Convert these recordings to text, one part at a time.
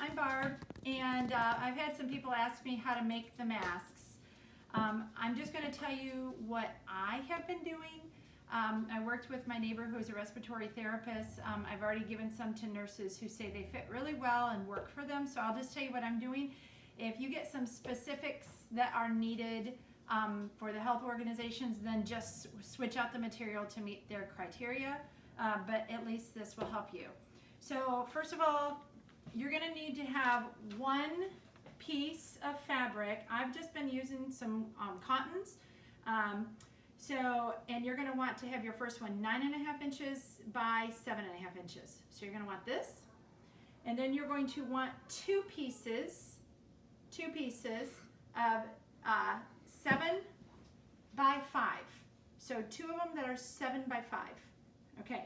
I'm Barb, and I've had some people ask me how to make the masks. I'm just going to tell you what I have been doing. I worked with my neighbor who is a respiratory therapist. I've already given some to nurses who say they fit really well and work for them, so I'll just tell you what I'm doing. If you get some specifics that are needed for the health organizations, then just switch out the material to meet their criteria, but at least this will help you. So first of all, you're going to need to have one piece of fabric. I've just been using some cottons. And you're going to want to have your first one 9.5 inches by 7.5 inches. So you're going to want this. And then you're going to want two pieces of 7 by 5. So two of them that are 7 by 5. Okay.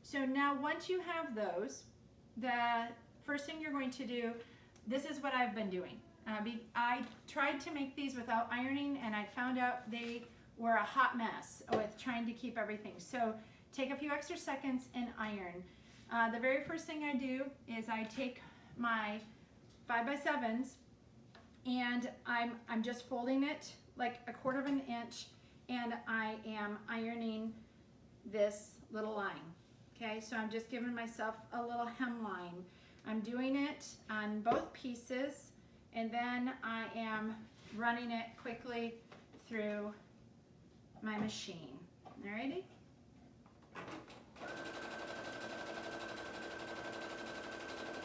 So now once you have those, the first thing you're going to do, this is what I've been doing. I tried to make these without ironing, and I found out they were a hot mess with trying to keep everything. So take a few extra seconds and iron. The very first thing I do is I take my 5 by 7s and I'm just folding it like 1/4 inch, and I am ironing this little line. Okay, so I'm just giving myself a little hemline. I'm doing it on both pieces, and then I am running it quickly through my machine. Alrighty?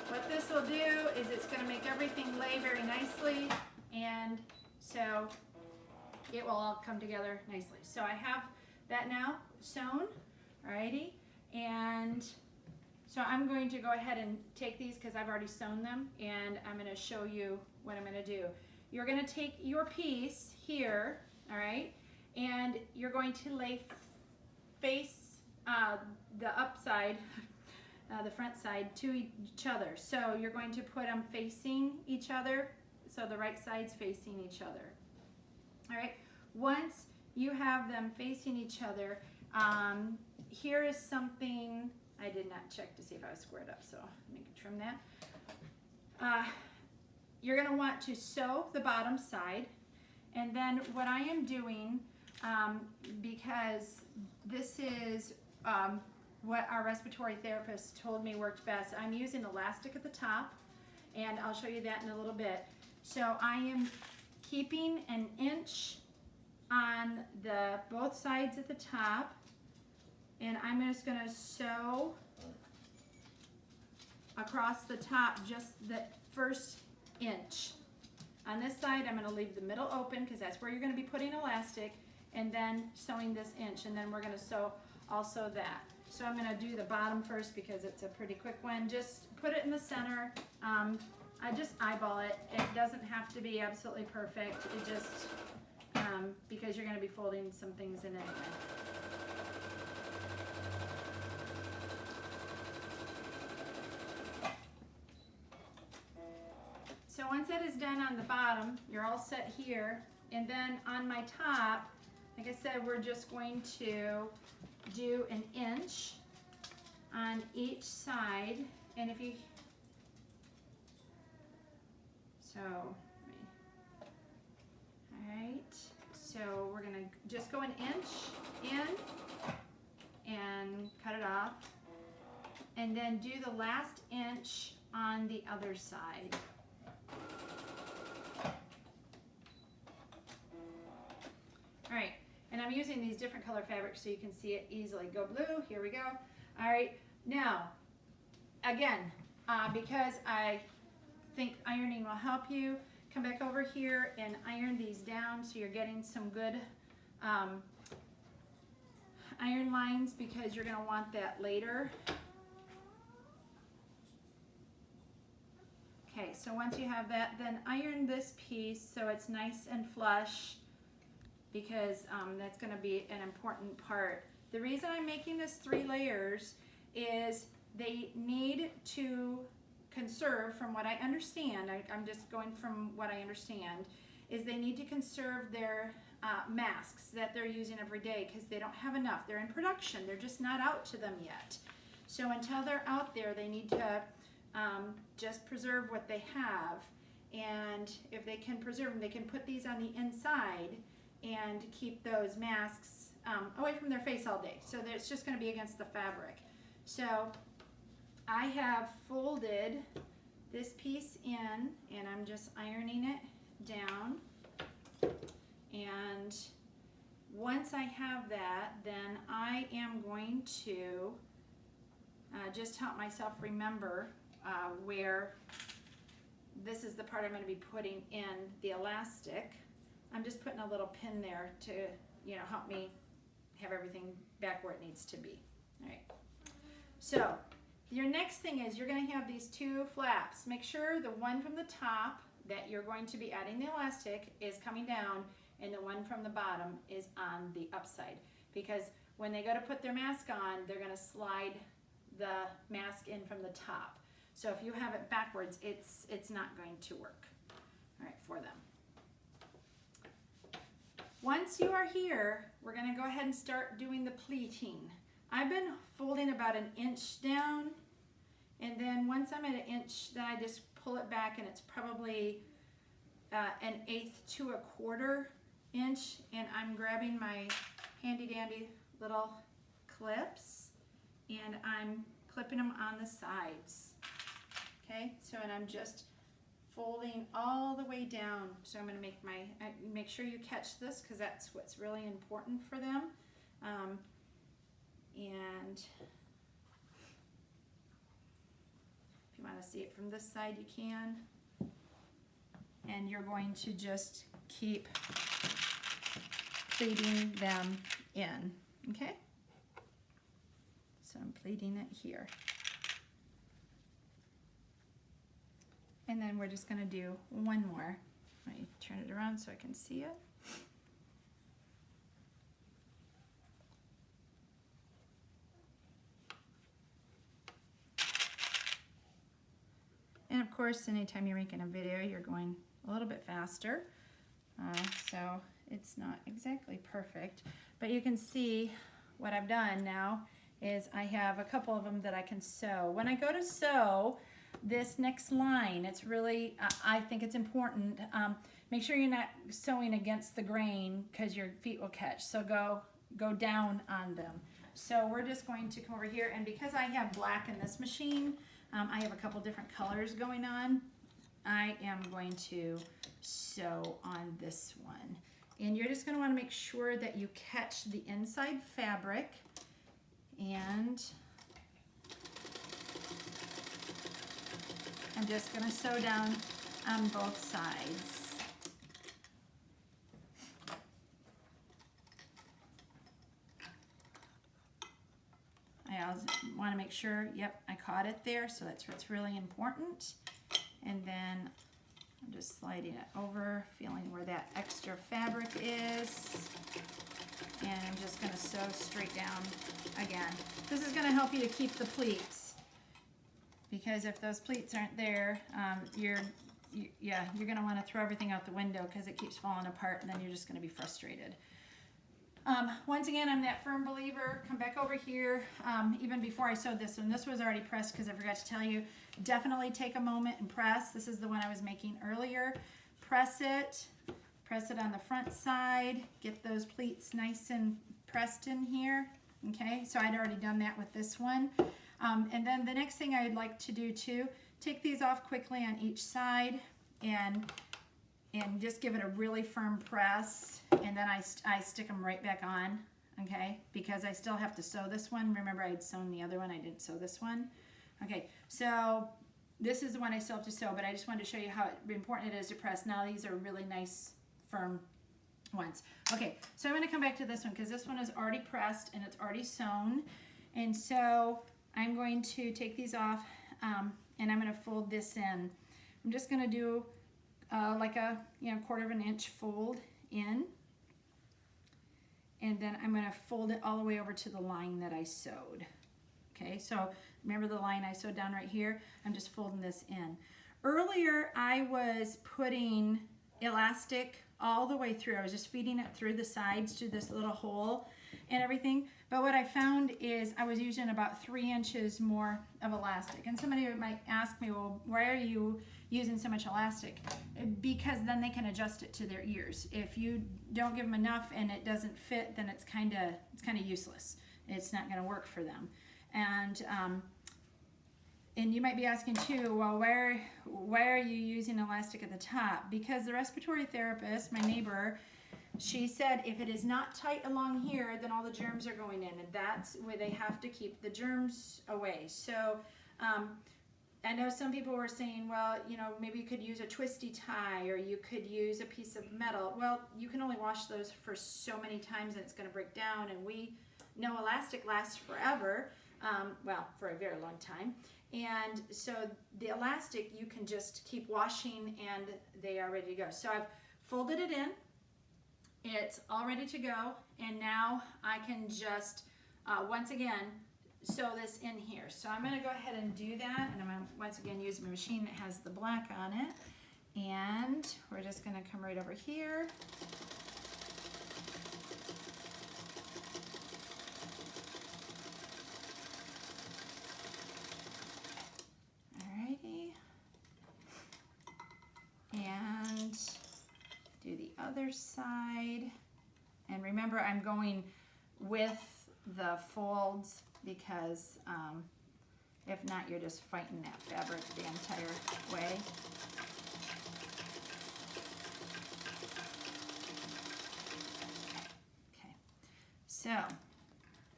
What this will do is it's going to make everything lay very nicely, and so it will all come together nicely. So I have that now sewn. Alrighty? And so I'm going to go ahead and take these because I've already sewn them, and I'm going to show you what I'm going to do. You're going to take your piece here, all right, and you're going to lay face the upside, the front side to each other. So you're going to put them facing each other, so the right side's facing each other. All right, once you have them facing each other, here is something I did not check to see if I was squared up, so let me trim that. You're going to want to sew the bottom side, and then what I am doing, because this is what our respiratory therapist told me worked best, I'm using elastic at the top, and I'll show you that in a little bit. So I am keeping 1 inch on both sides at the top, and I'm just going to sew across the top just the first inch. On this side, I'm going to leave the middle open because that's where you're going to be putting elastic, and then sewing this inch, and then we're going to sew also that. So I'm going to do the bottom first because it's a pretty quick one. Just put it in the center. I just eyeball it. It doesn't have to be absolutely perfect. It just, because you're going to be folding some things in anyway. So once that is done on the bottom, you're all set here. And then on my top, like I said, we're just going to do 1 inch on each side. And if you, all right, so we're gonna just go 1 inch in and cut it off. And then do the last inch on the other side. All right, and I'm using these different color fabrics so you can see it easily. Go blue, here we go. All right, now, again, because I think ironing will help you, come back over here and iron these down so you're getting some good iron lines, because you're gonna want that later. Okay, so once you have that, then iron this piece so it's nice and flush, because that's going to be an important part. The reason I'm making this 3 layers is they need to conserve, from what I understand, I'm just going from what I understand, is they need to conserve their masks that they're using every day, because they don't have enough. They're in production, they're just not out to them yet. So until they're out there, they need to just preserve what they have. And if they can preserve them, they can put these on the inside and keep those masks away from their face all day. So that it's just going to be against the fabric. So I have folded this piece in, and I'm just ironing it down. And once I have that, then I am going to just help myself remember where this is the part I'm going to be putting in the elastic. I'm just putting a little pin there to, help me have everything back where it needs to be. All right. So your next thing is you're going to have these two flaps. Make sure the one from the top that you're going to be adding the elastic is coming down, and the one from the bottom is on the upside. Because when they go to put their mask on, they're going to slide the mask in from the top. So if you have it backwards, it's not going to work, all right, for them. Once you are here, we're going to go ahead and start doing the pleating. I've been folding about 1 inch down, and then once I'm at 1 inch, then I just pull it back, and it's probably 1/8 to 1/4 inch, and I'm grabbing my handy dandy little clips, and I'm clipping them on the sides. Okay, so and I'm just folding all the way down. So I'm going to make sure you catch this, because that's what's really important for them. And if you want to see it from this side, you can. And you're going to just keep pleating them in, okay? So I'm pleating it here. And then we're just going to do one more. Let me turn it around so I can see it. And of course, anytime you're making a video, you're going a little bit faster. So it's not exactly perfect. But you can see what I've done now is I have a couple of them that I can sew. When I go to sew this next line, it's really, I think it's important. Make sure you're not sewing against the grain, because your feet will catch. So go down on them. So we're just going to come over here, and because I have black in this machine, I have a couple different colors going on. I am going to sew on this one. And you're just going to want to make sure that you catch the inside fabric, and I'm just going to sew down on both sides. I also want to make sure, yep, I caught it there, so that's what's really important. And then I'm just sliding it over, feeling where that extra fabric is. And I'm just going to sew straight down again. This is going to help you to keep the pleats, because if those pleats aren't there, you're going to want to throw everything out the window, because it keeps falling apart, and then you're just going to be frustrated. Once again, I'm that firm believer. Come back over here. Even before I sewed this one, this was already pressed, because I forgot to tell you, definitely take a moment and press. This is the one I was making earlier. Press it on the front side, get those pleats nice and pressed in here. Okay, so I'd already done that with this one. And then the next thing I'd like to do too, take these off quickly on each side, and just give it a really firm press, and then I stick them right back on, okay, because I still have to sew this one. Remember, I had sewn the other one, I didn't sew this one. Okay, so this is the one I still have to sew, but I just wanted to show you how important it is to press. Now these are really nice, firm ones. Okay, so I'm going to come back to this one, because this one is already pressed and it's already sewn. And so I'm going to take these off, and I'm going to fold this in. I'm just going to do like a 1/4 inch fold in, and then I'm going to fold it all the way over to the line that I sewed. Okay, so remember the line I sewed down right here? I'm just folding this in. Earlier I was putting elastic all the way through. I was just feeding it through the sides to this little hole, and everything. But what I found is I was using about 3 inches more of elastic. And somebody might ask me, well, why are you using so much elastic? Because then they can adjust it to their ears. If you don't give them enough and it doesn't fit, then it's kind of useless. It's not going to work for them. And you might be asking too, well, why are you using elastic at the top? Because the respiratory therapist, my neighbor, she said if it is not tight along here, then all the germs are going in, and that's where they have to keep the germs away. So I know some people were saying, well, you know, maybe you could use a twisty tie, or you could use a piece of metal. Well, you can only wash those for so many times and it's going to break down, and we know elastic lasts forever, well, for a very long time. And so the elastic, you can just keep washing and they are ready to go. So I've folded it in. It's all ready to go. And now I can just, once again, sew this in here. So I'm going to go ahead and do that. And I'm going to, once again, use my machine that has the black on it. And we're just going to come right over here. And do the other side. And remember, I'm going with the folds because if not, you're just fighting that fabric the entire way. Okay, so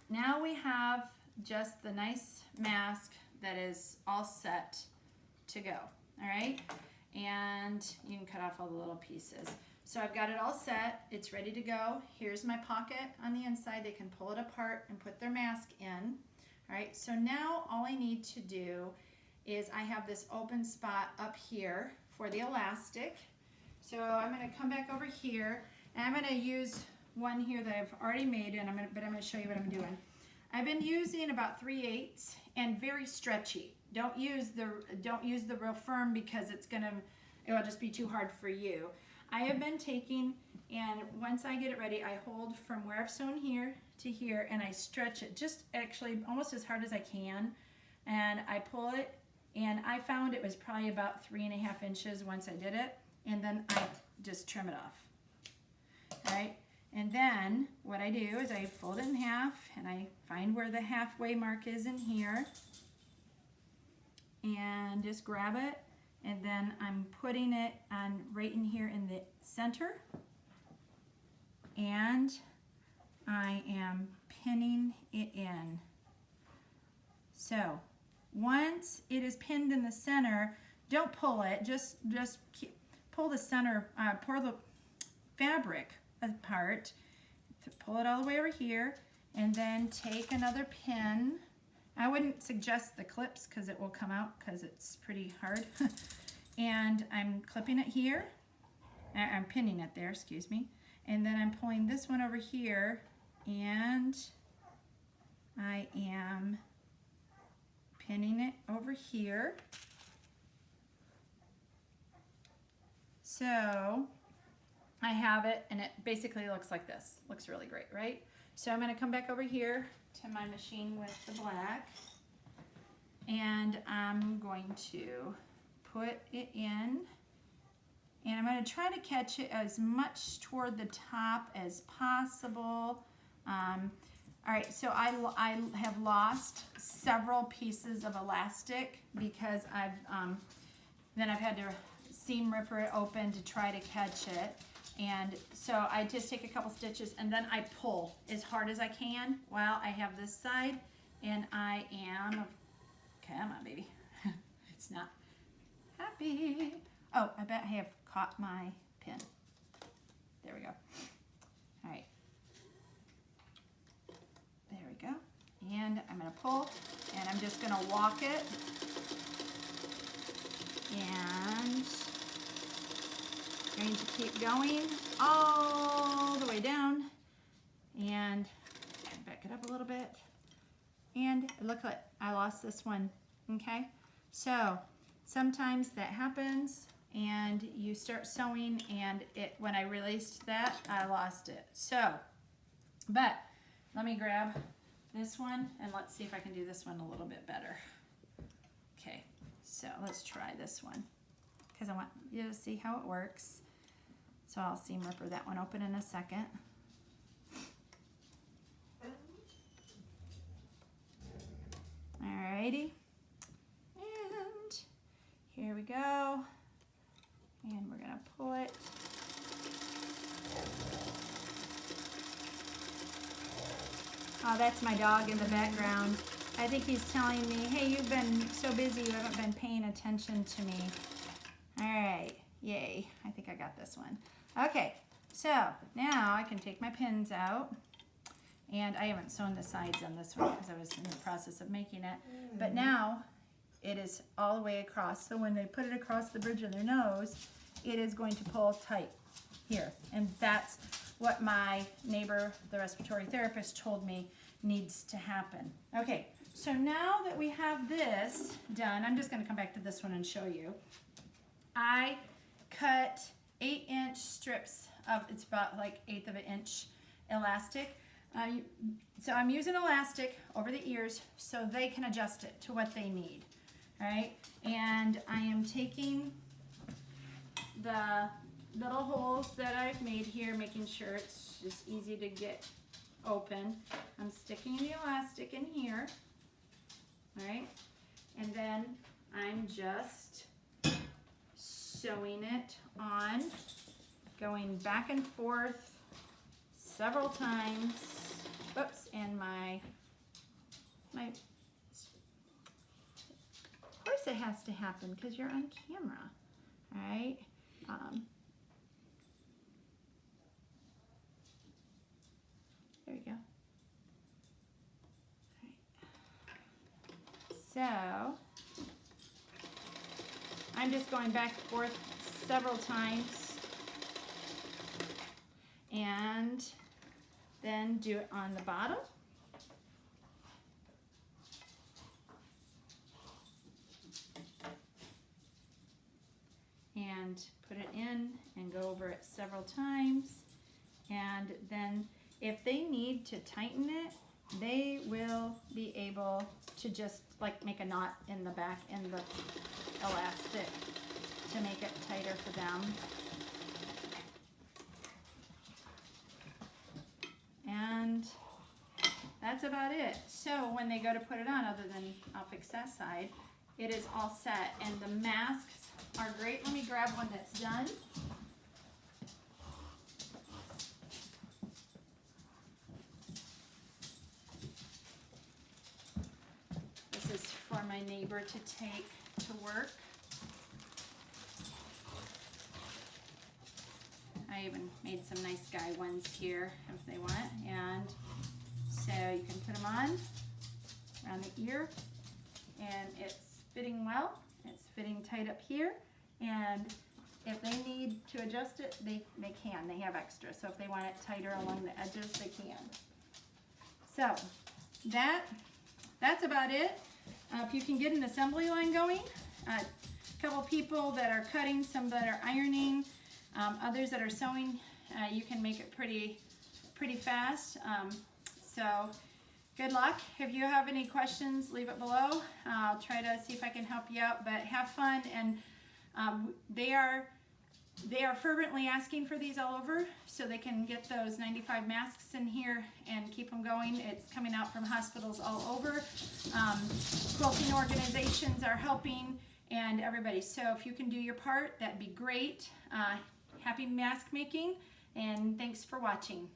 now we have just the nice mask that is all set to go, all right? And you can cut off all the little pieces. So I've got it all set. It's ready to go. Here's my pocket on the inside. They can pull it apart and put their mask in. All right, so now all I need to do is I have this open spot up here for the elastic. So I'm going to come back over here, and I'm going to use one here that I've already made, and I'm going to show you what I'm doing. I've been using about 3/8 and very stretchy. Don't use the real firm because it'll just be too hard for you. I have been taking, and once I get it ready, I hold from where I've sewn here to here, and I stretch it just actually almost as hard as I can, and I pull it, and I found it was probably about 3.5 inches once I did it, and then I just trim it off. All right, and then what I do is I fold it in half, and I find where the halfway mark is in here, and just grab it, and then I'm putting it on right in here in the center, and I am pinning it in. So once it is pinned in the center, don't pull it, just pull the center, pull the fabric apart, pull it all the way over here, and then take another pin. I wouldn't suggest the clips because it will come out because it's pretty hard. And I'm clipping it here. I'm pinning it there, excuse me. And then I'm pulling this one over here, and I am pinning it over here. So I have it, and it basically looks like this. Looks really great, right? So I'm going to come back over here to my machine with the black, and I'm going to put it in, and I'm going to try to catch it as much toward the top as possible. All right, so I have lost several pieces of elastic because I've had to seam ripper it open to try to catch it. And so I just take a couple stitches, and then I pull as hard as I can while I have this side, and I am, come on baby, it's not happy. Oh, I bet I have caught my pin. There we go. All right, there we go. And I'm gonna pull, and I'm just gonna walk it, and going to keep going all the way down, and back it up a little bit, and look what I lost this one. Okay, so sometimes that happens, and you start sewing, and when I released that, I lost it. So, but let me grab this one and let's see if I can do this one a little bit better. Okay, so let's try this one because I want you to see how it works. So I'll seam ripper that one open in a second. Alrighty, and here we go, and we're gonna pull it. Oh, that's my dog in the background. I think he's telling me, hey, you've been so busy, you haven't been paying attention to me. All right, yay, I think I got this one. Okay, so now I can take my pins out. And I haven't sewn the sides on this one because I was in the process of making it. But now it is all the way across. So when they put it across the bridge of their nose, it is going to pull tight here. And that's what my neighbor, the respiratory therapist, told me needs to happen. Okay, so now that we have this done, I'm just going to come back to this one and show you. I cut 8-inch strips of, it's about like 1/8 of an inch elastic. So I'm using elastic over the ears so they can adjust it to what they need, right? And I am taking the little holes that I've made here, making sure it's just easy to get open. I'm sticking the elastic in here, all right? And then I'm just sewing it on, going back and forth several times. Oops, and my, of course it has to happen because you're on camera, all right? There we go. All right. So, I'm just going back and forth several times and then do it on the bottom. And put it in and go over it several times. And then if they need to tighten it, they will be able to just like make a knot in the back in the elastic to make it tighter for them. And that's about it. So when they go to put it on, other than I'll fix that side, it is all set. And the masks are great. Let me grab one that's done. This is for my neighbor to take to work. I even made some nice guy ones here if they want. And so you can put them on around the ear and it's fitting well. It's fitting tight up here. And if they need to adjust it, they can. They have extra. So if they want it tighter along the edges, they can. So that's about it. If you can get an assembly line going, a couple people that are cutting, some that are ironing, others that are sewing, you can make it pretty fast. So good luck. If you have any questions, leave it below. I'll try to see if I can help you out, but have fun. And they are fervently asking for these all over so they can get those 95 masks in here and keep them going. It's coming out from hospitals all over. Quilting organizations are helping and everybody. So if you can do your part, that'd be great. Happy mask making and thanks for watching.